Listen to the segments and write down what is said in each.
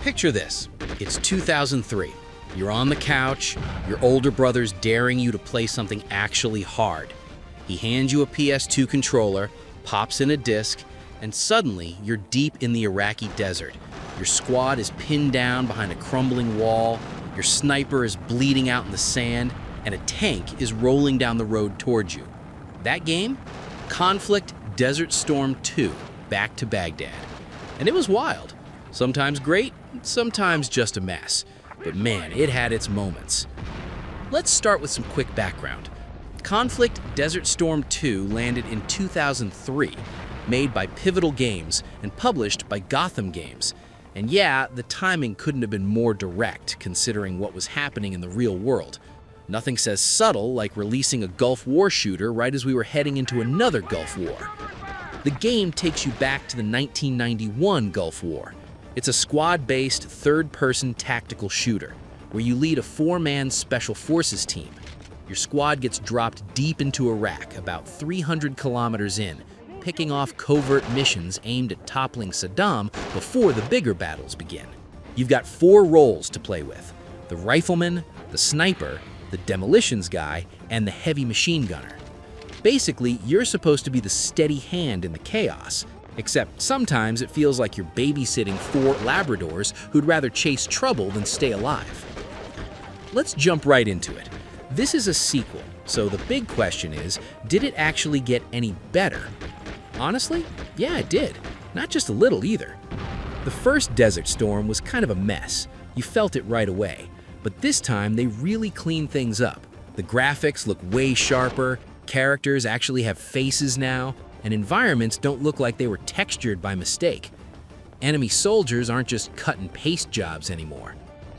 Picture this. It's 2003. You're on the couch, your older brother's daring you to play something actually hard. He hands you a PS2 controller, pops in a disc, and suddenly you're deep in the Iraqi desert. Your squad is pinned down behind a crumbling wall, your sniper is bleeding out in the sand, and a tank is rolling down the road towards you. That game? Conflict Desert Storm 2, Back to Baghdad. And it was wild. Sometimes great, sometimes just a mess. But man, it had its moments. Let's start with some quick background. Conflict Desert Storm 2 landed in 2003, made by Pivotal Games and published by Gotham Games. And yeah, the timing couldn't have been more direct, considering what was happening in the real world. Nothing says subtle like releasing a Gulf War shooter right as we were heading into another Gulf War. The game takes you back to the 1991 Gulf War. It's a squad-based, third-person tactical shooter, where you lead a 4-man special forces team. Your squad gets dropped deep into Iraq, about 300 kilometers in, picking off covert missions aimed at toppling Saddam before the bigger battles begin. You've got 4 roles to play with: the rifleman, the sniper, the demolitions guy, and the heavy machine gunner. Basically, you're supposed to be the steady hand in the chaos, except sometimes it feels like you're babysitting 4 Labradors who'd rather chase trouble than stay alive. Let's jump right into it. This is a sequel, so the big question is, did it actually get any better? Honestly, yeah, it did. Not just a little either. The first Desert Storm was kind of a mess. You felt it right away. But this time, they really cleaned things up. The graphics look way sharper, characters actually have faces now, and environments don't look like they were textured by mistake. Enemy soldiers aren't just cut and paste jobs anymore.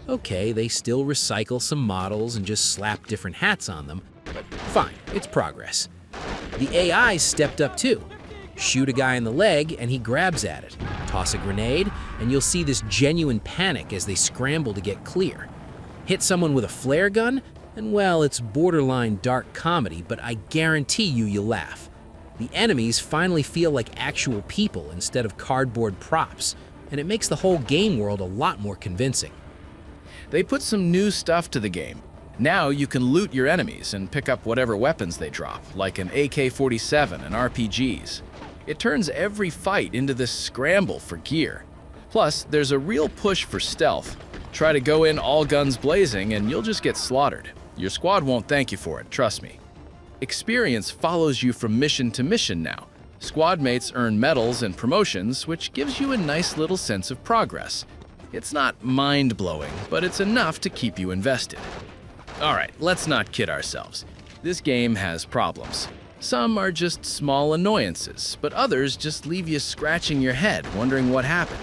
Okay, they still recycle some models and just slap different hats on them, but fine, it's progress. The AI stepped up too. Shoot a guy in the leg and he grabs at it. Toss a grenade and you'll see this genuine panic as they scramble to get clear. Hit someone with a flare gun, and well, it's borderline dark comedy, but I guarantee you'll laugh. The enemies finally feel like actual people instead of cardboard props, and it makes the whole game world a lot more convincing. They put some new stuff to the game. Now you can loot your enemies and pick up whatever weapons they drop, like an AK-47 and RPGs. It turns every fight into this scramble for gear. Plus, there's a real push for stealth. Try to go in all guns blazing and you'll just get slaughtered. Your squad won't thank you for it, trust me. Experience follows you from mission to mission now. Squad mates earn medals and promotions, which gives you a nice little sense of progress. It's not mind-blowing, but it's enough to keep you invested. Alright, let's not kid ourselves. This game has problems. Some are just small annoyances, but others just leave you scratching your head, wondering what happened.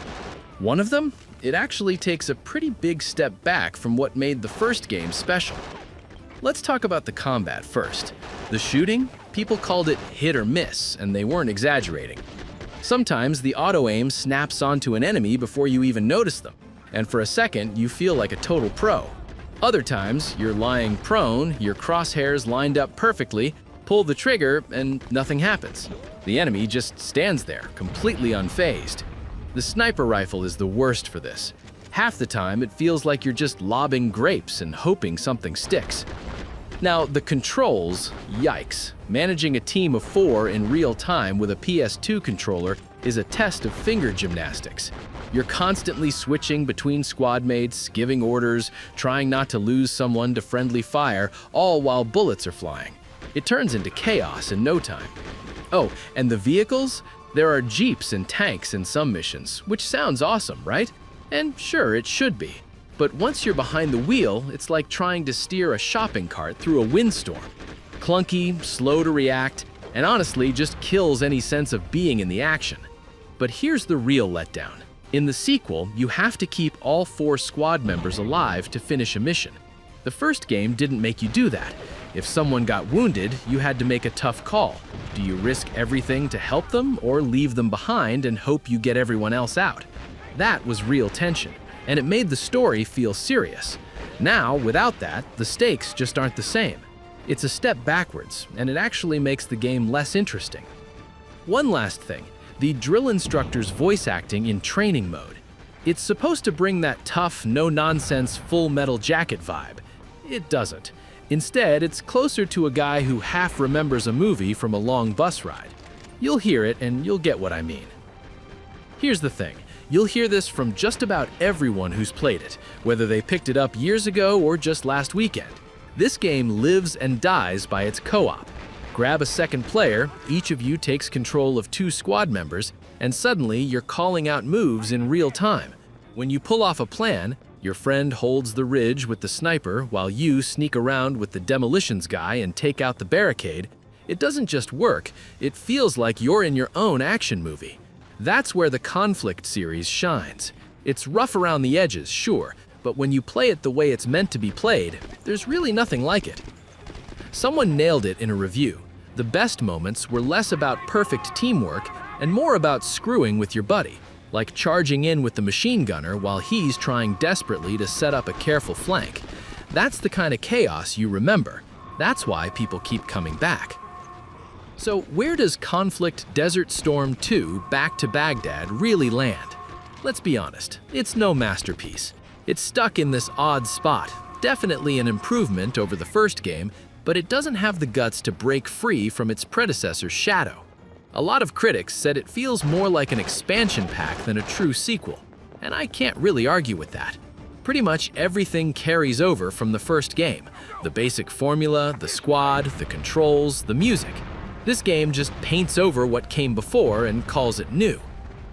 One of them? It actually takes a pretty big step back from what made the first game special. Let's talk about the combat first. The shooting? People called it hit or miss, and they weren't exaggerating. Sometimes the auto-aim snaps onto an enemy before you even notice them, and for a second you feel like a total pro. Other times, you're lying prone, your crosshairs lined up perfectly, pull the trigger, and nothing happens. The enemy just stands there, completely unfazed. The sniper rifle is the worst for this. Half the time, it feels like you're just lobbing grapes and hoping something sticks. Now, the controls, yikes. Managing a team of 4 in real time with a PS2 controller is a test of finger gymnastics. You're constantly switching between squad mates, giving orders, trying not to lose someone to friendly fire, all while bullets are flying. It turns into chaos in no time. Oh, and the vehicles? There are jeeps and tanks in some missions, which sounds awesome, right? And sure, it should be. But once you're behind the wheel, it's like trying to steer a shopping cart through a windstorm. Clunky, slow to react, and honestly just kills any sense of being in the action. But here's the real letdown. In the sequel, you have to keep all 4 squad members alive to finish a mission. The first game didn't make you do that. If someone got wounded, you had to make a tough call. Do you risk everything to help them or leave them behind and hope you get everyone else out? That was real tension, and it made the story feel serious. Now, without that, the stakes just aren't the same. It's a step backwards, and it actually makes the game less interesting. One last thing, the drill instructor's voice acting in training mode. It's supposed to bring that tough, no-nonsense Full Metal Jacket vibe. It doesn't. Instead, it's closer to a guy who half remembers a movie from a long bus ride. You'll hear it and you'll get what I mean. Here's the thing. You'll hear this from just about everyone who's played it, whether they picked it up years ago or just last weekend. This game lives and dies by its co-op. Grab a second player, each of you takes control of 2 squad members, and suddenly you're calling out moves in real time. When you pull off a plan, your friend holds the ridge with the sniper while you sneak around with the demolitions guy and take out the barricade. It doesn't just work, it feels like you're in your own action movie. That's where the Conflict series shines. It's rough around the edges, sure, but when you play it the way it's meant to be played, there's really nothing like it. Someone nailed it in a review. The best moments were less about perfect teamwork and more about screwing with your buddy, like charging in with the machine gunner while he's trying desperately to set up a careful flank. That's the kind of chaos you remember. That's why people keep coming back. So where does Conflict Desert Storm 2 Back to Baghdad really land? Let's be honest, it's no masterpiece. It's stuck in this odd spot, definitely an improvement over the first game, but it doesn't have the guts to break free from its predecessor's shadow. A lot of critics said it feels more like an expansion pack than a true sequel, and I can't really argue with that. Pretty much everything carries over from the first game. The basic formula, the squad, the controls, the music. This game just paints over what came before and calls it new.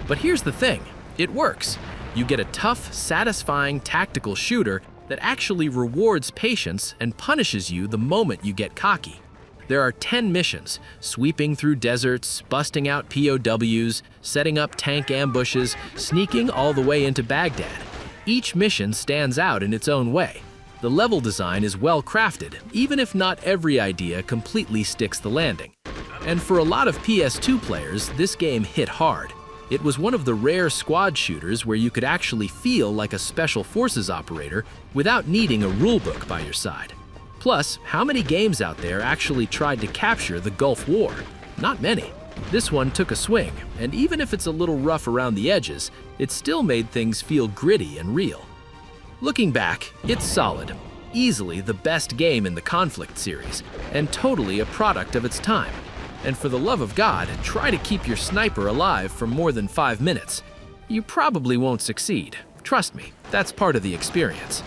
But here's the thing, it works. You get a tough, satisfying tactical shooter that actually rewards patience and punishes you the moment you get cocky. There are 10 missions, sweeping through deserts, busting out POWs, setting up tank ambushes, sneaking all the way into Baghdad. Each mission stands out in its own way. The level design is well crafted, even if not every idea completely sticks the landing. And for a lot of PS2 players, this game hit hard. It was one of the rare squad shooters where you could actually feel like a special forces operator without needing a rulebook by your side. Plus, how many games out there actually tried to capture the Gulf War? Not many. This one took a swing, and even if it's a little rough around the edges, it still made things feel gritty and real. Looking back, it's solid. Easily the best game in the Conflict series, and totally a product of its time. And for the love of God, try to keep your sniper alive for more than 5 minutes. You probably won't succeed. Trust me, that's part of the experience.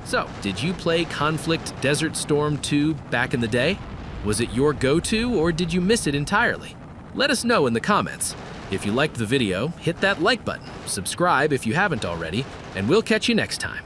So, did you play Conflict Desert Storm 2 back in the day? Was it your go-to or did you miss it entirely? Let us know in the comments. If you liked the video, hit that like button, subscribe if you haven't already, and we'll catch you next time.